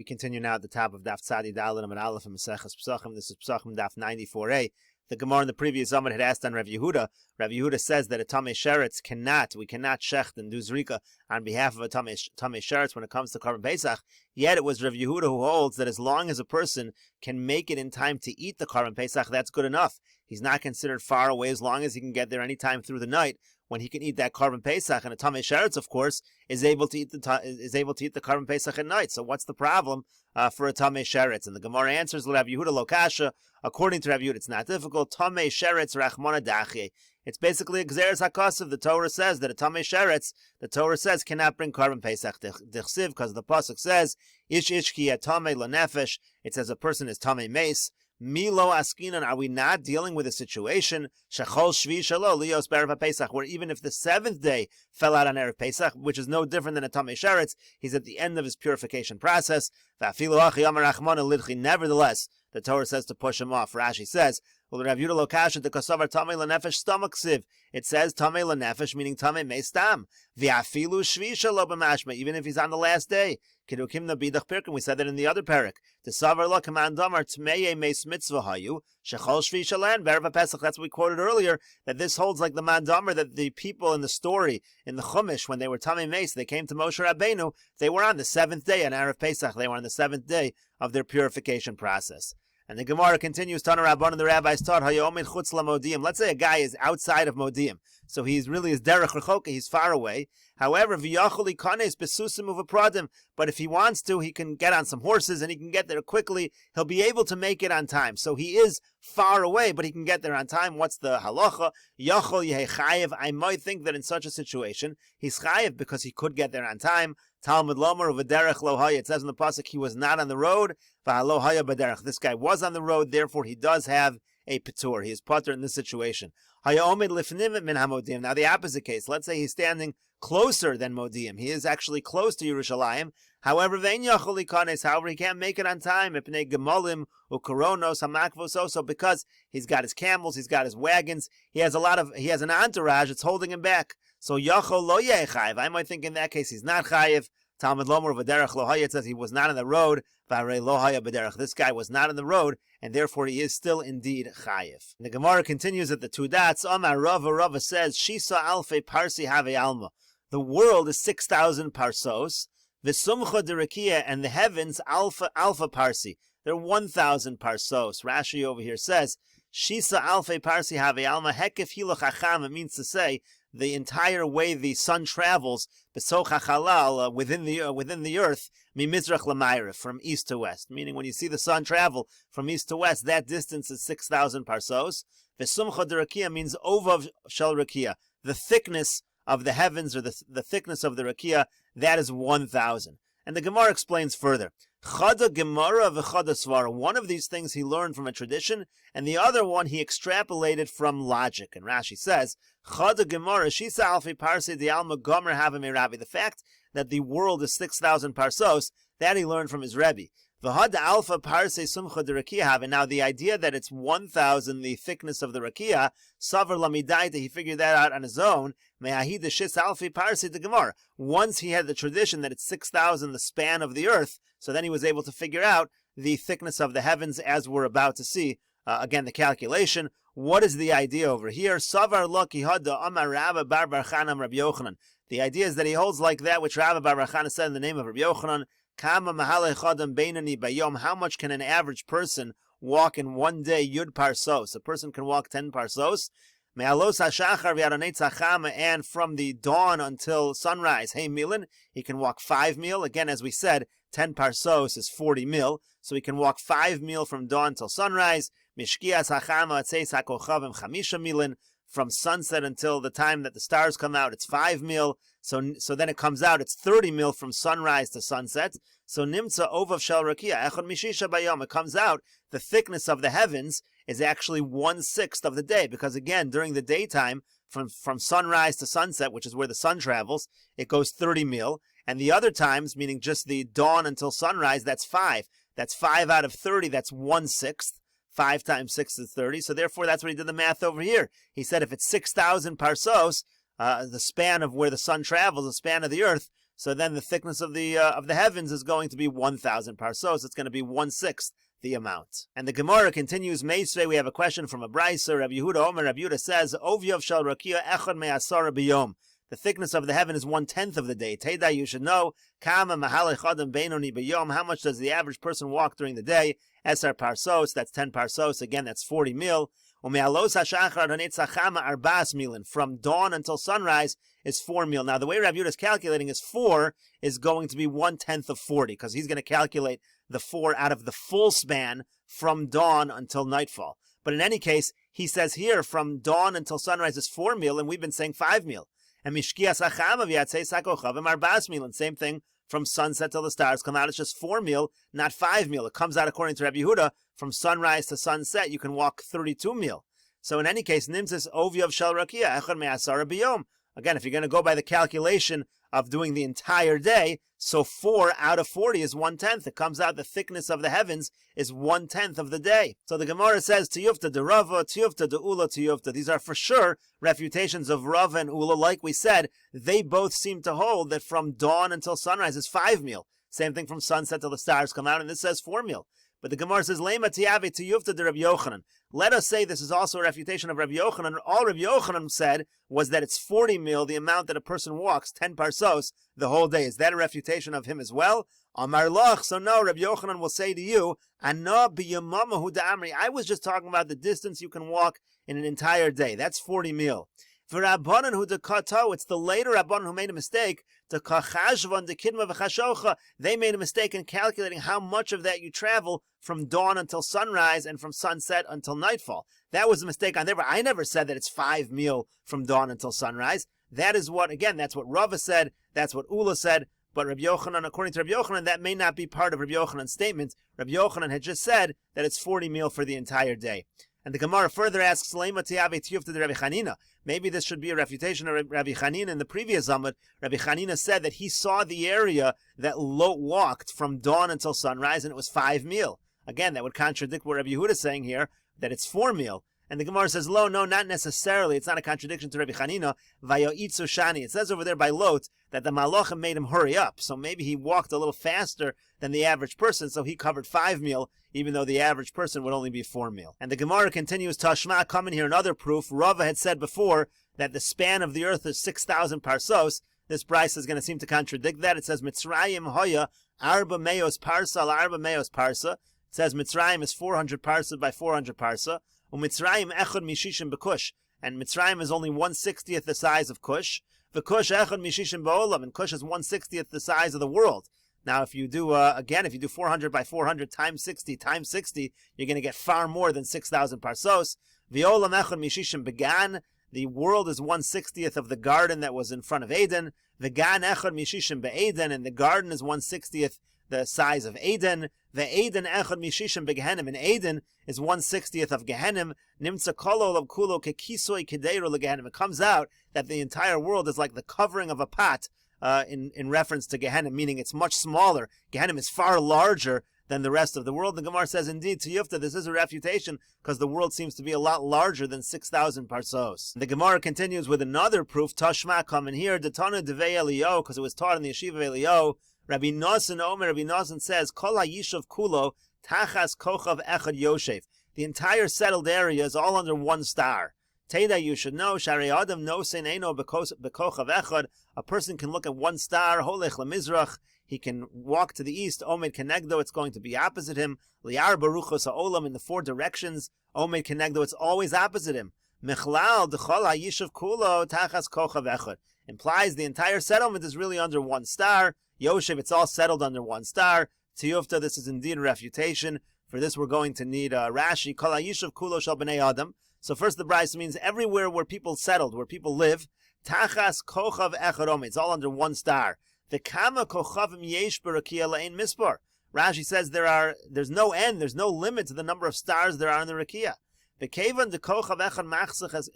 We continue now at the top of Daf Tzadi Dalet and Aleph and Meseches Pesachim. This is Pesachim Daf 94a. The Gemara in the previous Amud had asked on Rav Yehuda. Rav Yehuda says that a Tamei Sheretz we cannot shecht and do zrika on behalf of a Tamei Sheretz when it comes to Korban Pesach. Yet it was Rav Yehuda who holds that as long as a person can make it in time to eat the Korban Pesach, that's good enough. He's not considered far away as long as he can get there any time through the night when he can eat that Korban Pesach. And a Tamei Sheretz, of course, is able to eat the Korban Pesach at night. So what's the problem for a Tamei Sheretz? And the Gemara answers, Rav Yehuda lo kasha. According to Rav Yehuda, it's not difficult. Tamei Sheretz rachmana dachye. It's basically a gzeres hakasav. The Torah says that a Tamei Sheretz, the Torah says, cannot bring Korban Pesach dichsiv, because the pasuk says, ish ki tamei lanefesh. It says a person is Tamei meis. Milo askinan, are we not dealing with a situation shechol shvi shalo lios b'erev Pesach, where even if the seventh day fell out on erev Pesach, which is no different than a Tamei Sheretz, he's at the end of his purification process. Nevertheless, the Torah says to push him off. Rashi says, well, Rav Yehuda lo kasha de kasavar tamei lanefesh stomach siv. It says tamei lanefesh, meaning tamei mei stam. V'afilu shvi shalo b'mashma, even if he's on the last day. Kidukim na bidach pirkim. We said that in the other parak. The savar lo command damar tmei meis mitzvah hayu shechol shvi shalan b'erev Pesach. That's what we quoted earlier. That this holds like the mandamar that the people in the story in the Chumash when they were tamei meis, they came to Moshe Rabbeinu. They were on the seventh day on erev Pesach. They were on the seventh day of their purification process. And the Gemara continues, Tana Rabban and the rabbis taught, Hayomid chutz lamodiim. Let's say a guy is outside of Modiim. So he's really is derech rechoka, he's far away. However, v'yachol ikanes besusim uvapradim. But if he wants to, he can get on some horses and he can get there quickly. He'll be able to make it on time. So he is far away, but he can get there on time. What's the halacha? Yachol yehei chayev. I might think that in such a situation, he's chayev because he could get there on time. Talmud Lomer v'derech lohaya. It says in the pasuk he was not on the road. V'halohaya b'derech. This guy was on the road, therefore he does have a patur. He is patur in this situation. Hayomid lifnim min hamodim. Now the opposite case. Let's say he's standing closer than Modiim. He is actually close to Yerushalayim. However, vein yachol ikanes. However, he can't make it on time. Ipnei gemolim ukoronos hamakvos also, because he's got his camels, he's got his wagons. He has an entourage that's holding him back. So yachol lo yeh chayiv. I might think in that case he's not chayiv. Talmud Lomer v'derech lohaya. It says he was not on the road. V'arei lohaya b'derech. This guy was not on the road, and therefore he is still indeed chayiv. The Gemara continues at the two dots. Amar Rava says, Shisa alfei parsi have alma. The world is 6,000 parsos. V'sumcha derakia, and the heavens alpha parsi. They're 1,000 parsos. Rashi over here says, Shisa alfei parsi have alma hekef hilo chacham. It means to say the entire way the sun travels, besoch hachalal, within the earth, mimizrach l'mayra, from east to west. Meaning, when you see the sun travel from east to west, that distance is 6,000 parsos. V'sumcha derakia means ovav shel rakia, the thickness of the heavens, or the thickness of the rakia, that is 1,000. And the Gemara explains further. Chada Gemara v'chada svara. One of these things he learned from a tradition, and the other one he extrapolated from logic. And Rashi says, Chada Gemara shisa alfi parsi di alma gomer havim Rabbi. The fact that the world is 6,000 parsos, that he learned from his Rebbe. V'hada alfa parsi sumcha de rakia have. And now the idea that it's 1,000, the thickness of the rakia, savar lamidaita, he figured that out on his own. Me'ahid shis alfi parsi de Gemara. Once he had the tradition that it's 6,000, the span of the earth, so then he was able to figure out the thickness of the heavens, as we're about to see. Again, the calculation. What is the idea over here? Savar lo ki hada amar Rabba bar Chanam Rabbi Yochanan. The idea is that he holds like that which Rabba bar Chanam said in the name of Rabbi Yochanan. Kama mahalei chadam beinani bayom. How much can an average person walk in one day? Yud parsos. A person can walk 10 parsos. Me'alos hashachar v'yaronei tzachama, and from the dawn until sunrise, hey milin, he can walk 5 mil. Again, as we said, 10 parsos is 40 mil, so he can walk 5 mil from dawn till sunrise. Mishkias hachama atzeis hakochavim chamisha milin. From sunset until the time that the stars come out, it's 5 mil. So then it comes out, it's 30 mil from sunrise to sunset. So nimtza ovav shel rakia echad mishisha bayom. It comes out, the thickness of the heavens is actually 1/6 of the day, because again, during the daytime, from sunrise to sunset, which is where the sun travels, it goes 30 mil. And the other times, meaning just the dawn until sunrise, that's 5. That's 5 out of 30, that's 1/6. 5 times 6 is 30, so therefore that's what he did the math over here. He said if it's 6,000 parsos, the span of where the sun travels, the span of the earth, So then the thickness of the heavens is going to be 1,000 parsos. It's going to be 1/6 the amount. And the Gemara continues. Meisvei, we have a question from a Brisa. Rabbi Yehuda Omer, Rabbi Yehuda says, Ovyav shal rakia echad me'asara biyom. The thickness of the heaven is 1/10 of the day. Teda, you should know, Kama mahalech adam beinoni biyom. How much does the average person walk during the day? Esar parsos, that's 10 parsos. Again, that's 40 mil. Umealos hashachar hanetzachama arbas milin. From dawn until sunrise is 4 mil. Now, the way Rabbi Yehuda is calculating is 4 is going to be 1/10 of 40, because he's going to calculate the 4 out of the full span from dawn until nightfall. But in any case, he says here from dawn until sunrise is 4 mil, and we've been saying 5 mil. And mishkias acham v'yatzei sakochavim arbas mil, and same thing from sunset till the stars come out. It's just 4 mil, not 5 mil. It comes out according to Rabbi Yehuda from sunrise to sunset. You can walk 32 mil. So in any case, nimtzis ovyav shel rakia echad me'asara biyom. Again, if you're going to go by the calculation of doing the entire day, so 4 out of 40 is 1/10. It comes out the thickness of the heavens is 1/10 of the day. So the Gemara says, Tiyufta de Rava, Tiyufta de Ula, Tiyufta. These are for sure refutations of Rava and Ula. Like we said, they both seem to hold that from dawn until sunrise is 5 mil. Same thing from sunset till the stars come out, and this says 4 mil. But the Gemara says, Lema tiave tiyufta de Rabbi Yochanan. Let us say this is also a refutation of Rabbi Yochanan. All Rabbi Yochanan said was that it's 40 mil, the amount that a person walks, 10 parsos, the whole day. Is that a refutation of him as well? Amar loch. So no, Rabbi Yochanan will say to you, Ana b'yamamahu da'amri. I was just talking about the distance you can walk in an entire day. That's 40 mil. For Rabbanan who dekato, it's the later Rabbanan who made a mistake. The kachashvan the kidma v'chashocha, they made a mistake in calculating how much of that you travel from dawn until sunrise and from sunset until nightfall. That was a mistake on their part. I never said that it's 5 mil from dawn until sunrise. That is what, again, that's what Rava said. That's what Ula said. But Rabbi Yochanan, according to Rabbi Yochanan, that may not be part of Rabbi Yochanan's statement. Rabbi Yochanan had just said that it's 40 mil for the entire day. And the Gemara further asks, Lema tiave tiyufta de Rabbi Chanina. Maybe this should be a refutation of Rabbi Chanina. In the previous Amud, Rabbi Chanina said that he saw the area that Lot walked from dawn until sunrise, and it was 5 mil. Again, that would contradict what Rabbi Yehuda is saying here, that it's 4 mil. And the Gemara says, Lo, no, not necessarily. It's not a contradiction to Rabbi Chanina. Vayoitzu shani. It says over there by Lot that the Malachim made him hurry up. So maybe he walked a little faster than the average person, so he covered 5 mil, even though the average person would only be 4 mil. And the Gemara continues, Tashma, coming here another proof. Rava had said before that the span of the earth is 6,000 parsos. This Bryce is going to seem to contradict that. It says, Mitzrayim hoya arba meos parsa al arba meos parsa. It says Mitzrayim is 400 parsa by 400 parsa. Mitzrayim echad mishishim bekush, and Mitzrayim is only 1/60th the size of Kush. V'Kush echad mishishim ba'olam, and Kush is 1/60th the size of the world. Now, if you do if you do 400 by 400 times 60 times 60, you're going to get far more than 6,000 parsos. V'olam echad mishishim began. The world is 1/60th of the garden that was in front of Eden. V'gan echad mishishim be'Eden, and the garden is 1/60th the size of Eden. The Eden echad mishishim beGehenim, and Eden is 1/60th of Gehenim. Nimtza kolo of kulo kekisoi kedero leGehenim. It comes out that the entire world is like the covering of a pot, in reference to Gehenim, meaning it's much smaller. Gehenim is far larger than the rest of the world. The Gemara says, indeed, Tiyufta, this is a refutation because the world seems to be a lot larger than 6,000 parsos. The Gemara continues with another proof. Tashma, coming here, Detana Devei Eliyahu, because it was taught in the yeshiva of Eliyahu. Rabbi Nosson Omer, Rabbi Nosson says, Kol HaYishav Kulo Tachas Kochav Echad Yoshev. The entire settled area is all under one star. Teda, you should know, Sharei Adam Nosein Eino Bekochav Echad. A person can look at one star, Holech LeMizrach. He can walk to the east, Omed Kenegdo, it's going to be opposite him. Liar Baruchos HaOlam, in the 4 directions, Omed Kenegdo, it's always opposite him. Mechlal Dechol HaYishav Kulo Tachas Kochav Echad. Implies the entire settlement is really under one star. Yoshev, it's all settled under one star. Tiyufta, this is indeed a refutation. For this, we're going to need Rashi. Kol HaYishav Kulo Shel B'nei Adam. So first, the Bryce means everywhere where people settled, where people live. Tachas Kochav Echad Omed. It's all under one star. The Kama Kochavim Yesh B'Rakia Le'ein Mispar. Rashi says there's no end, there's no limit to the number of stars there are in the Rakia. Bekevan de Kochav Echad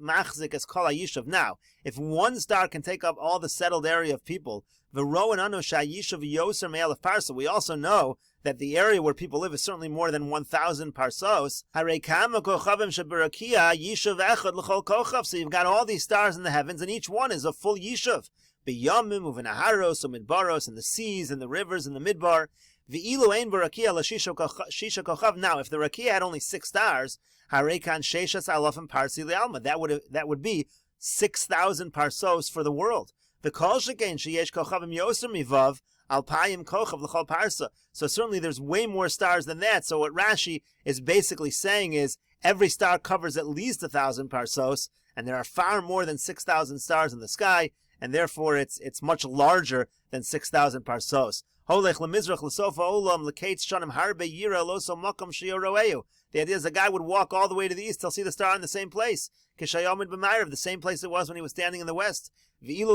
Machzik as Kol HaYishav. Now, if one star can take up all the settled area of people, V'ro and Ano Shayishav Yoser Me'elef Parsa, we also know that the area where people live is certainly more than 1,000 parsos. Harei Kama Kochavim Sheb'Rakia Yishav Echad L'chol Kochav. So you've got all these stars in the heavens, and each one is a full Yishav. biyamim uvenaharos umidbaros, and the seas and the rivers and the midbar. V'ilu ein barakia l'shisha kochav. Now, if the rakia had only 6 stars, harekan sheshas alafim parsi le'alma, that would be 6,000 parsos for the world. V'kol shekain sheyesh kochavim yoser mivav alpayim kochav l'chol parsa. So certainly there's way more stars than that. So what Rashi is basically saying is every star covers at least 1,000 parsos, and there are far more than 6,000 stars in the sky, and therefore it's much larger than 6,000 parsos. The idea is a guy would walk all the way to the east, he'll see the star in the same place. The same place it was when he was standing in the west. If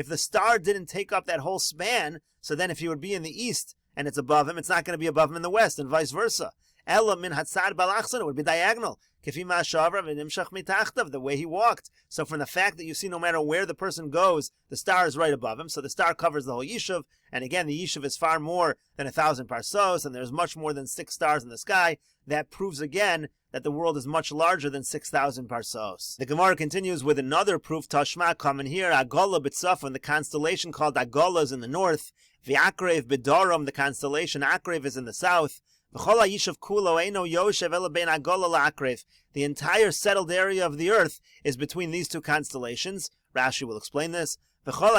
the star didn't take up that whole span, so then if he would be in the east and it's above him, it's not going to be above him in the west, and vice versa. It would be diagonal. The way he walked. So from the fact that you see no matter where the person goes, the star is right above him. So the star covers the whole yishuv. And again, the yishuv is far more than 1,000 parsos, and there's much more than 6 stars in the sky. That proves again that the world is much larger than 6,000 parsos. The Gemara continues with another proof, Tashma, common here, Agola B'Tzafon, the constellation called Agola is in the north, V'Akrev B'Dorom, the constellation Akrev is in the south. The entire settled area of the earth is between these two constellations. Rashi will explain this. Now also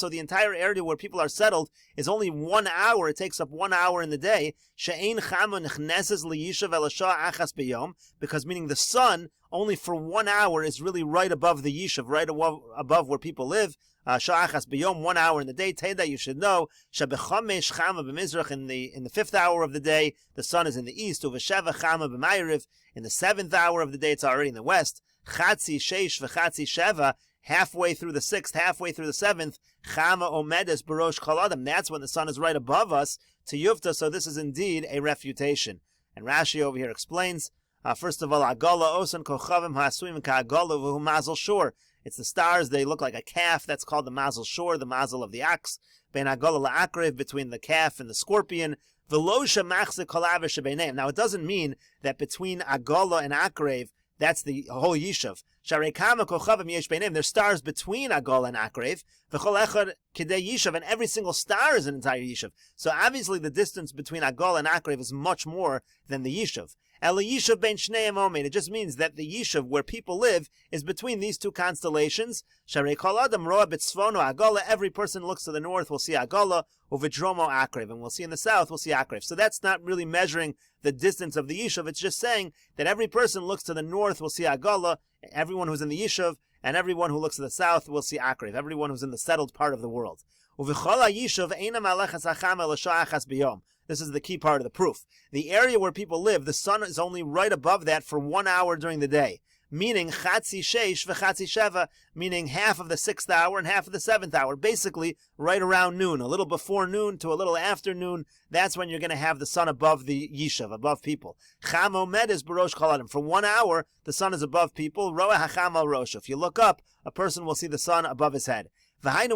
the entire area where people are settled is only 1 hour. It takes up 1 hour in the day. Because meaning the sun only for 1 hour is really right above the yishuv, right above where people live. 1 hour in the day. Teda, you should know, in the 5th hour of the day, the sun is in the east. In the 7th hour of the day, it's already in the west. Halfway through the 6th, halfway through the 7th, Chama Omedes Barosh Kaladim. That's when the sun is right above us to Yufta. So this is indeed a refutation. And Rashi over here explains, first of all, Agola Osan Kochavim Hasuim Ka'agola V'hu Mazel Shor. It's the stars, they look like a calf. That's called the Mazel Shor, the Mazel of the ox. Ben Agola La'akrev, between the calf and the scorpion. Velosha Machze Kolavish Beneim. Now it doesn't mean that between Agola and Akrev, that's the whole yishuv. There's stars between Agol and Akrev. And every single star is an entire yishuv. So obviously the distance between Agol and Akrev is much more than the yishuv. It just means that the yishuv where people live is between these two constellations. Every person looks to the north, will see Agola, Uvidromo Akrev, and we'll see in the south, we'll see Akrev. So that's not really measuring the distance of the yishuv. It's just saying that every person looks to the north will see Agola, everyone who's in the yishuv, and everyone who looks to the south will see Akrev, everyone who's in the settled part of the world. This is the key part of the proof. The area where people live, the sun is only right above that for 1 hour during the day. Meaning chatzi sheish v'chatzi sheva, meaning half of the 6th hour and half of the 7th hour. Basically, right around noon, a little before noon to a little after noon, that's when you're going to have the sun above the yishuv, above people. Cham omed is barosh kaladim. For 1 hour, the sun is above people. Roa hacham al rosh. If you look up, a person will see the sun above his head. That's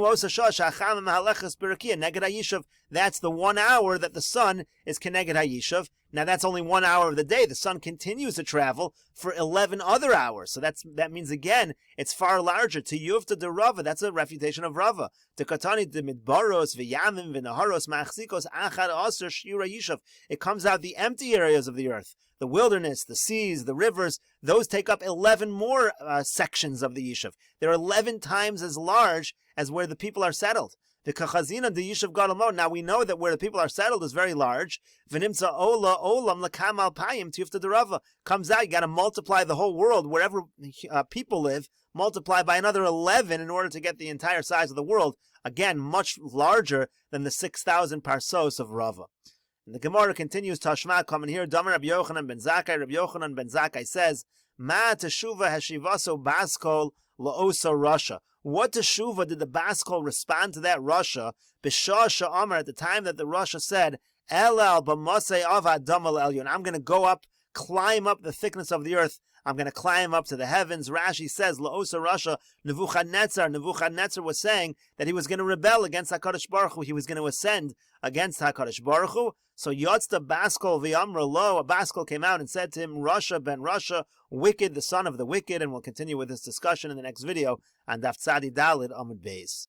the 1 hour that the sun is keneged hayishuv. Now that's only 1 hour of the day. The sun continues to travel for 11 other hours. So that means again, it's far larger. To Yuvta de Rava, that's a refutation of Rava. To Katani de Midbaros, V'yamim, V'naharos, Machzikos, Achad Aser, Shira Yishuv. It comes out the empty areas of the earth. The wilderness, the seas, the rivers, those take up 11 more sections of the Yishuv. They're 11 times as large as where the people are settled. The Kachazina de Yishuv Gadol. Now we know that where the people are settled is very large. V'nimtza ola olam l'kamal payim tiyufta derava. Comes out, you got to multiply the whole world, wherever people live, multiply by another 11 in order to get the entire size of the world. Again, much larger than the 6,000 parsos of Rava. And the Gemara continues, Tashma, coming here, Damar Rabbi Yochanan ben Zakkai. Rabbi Yochanan ben Zakkai says, Ma teshuva hashivaso baskol la'osa Russia. What teshuva did the baskol respond to that Russia? B'shah sha'amar, at the time that the Russia said, Elal b'masei av adam al elyon. I'm going to go up, climb up the thickness of the earth, I'm going to climb up to the heavens. Rashi says, La'osa Rasha Nebuchadnezzar was saying that he was going to rebel against HaKadosh Baruch Hu. He was going to ascend against HaKadosh Baruch Hu. So Yotzta Baskol V'Amra Lo, a Baskol came out and said to him, Rasha ben Rasha, wicked, the son of the wicked. And we'll continue with this discussion in the next video on Daf Tzadi Dalid Amud Beis.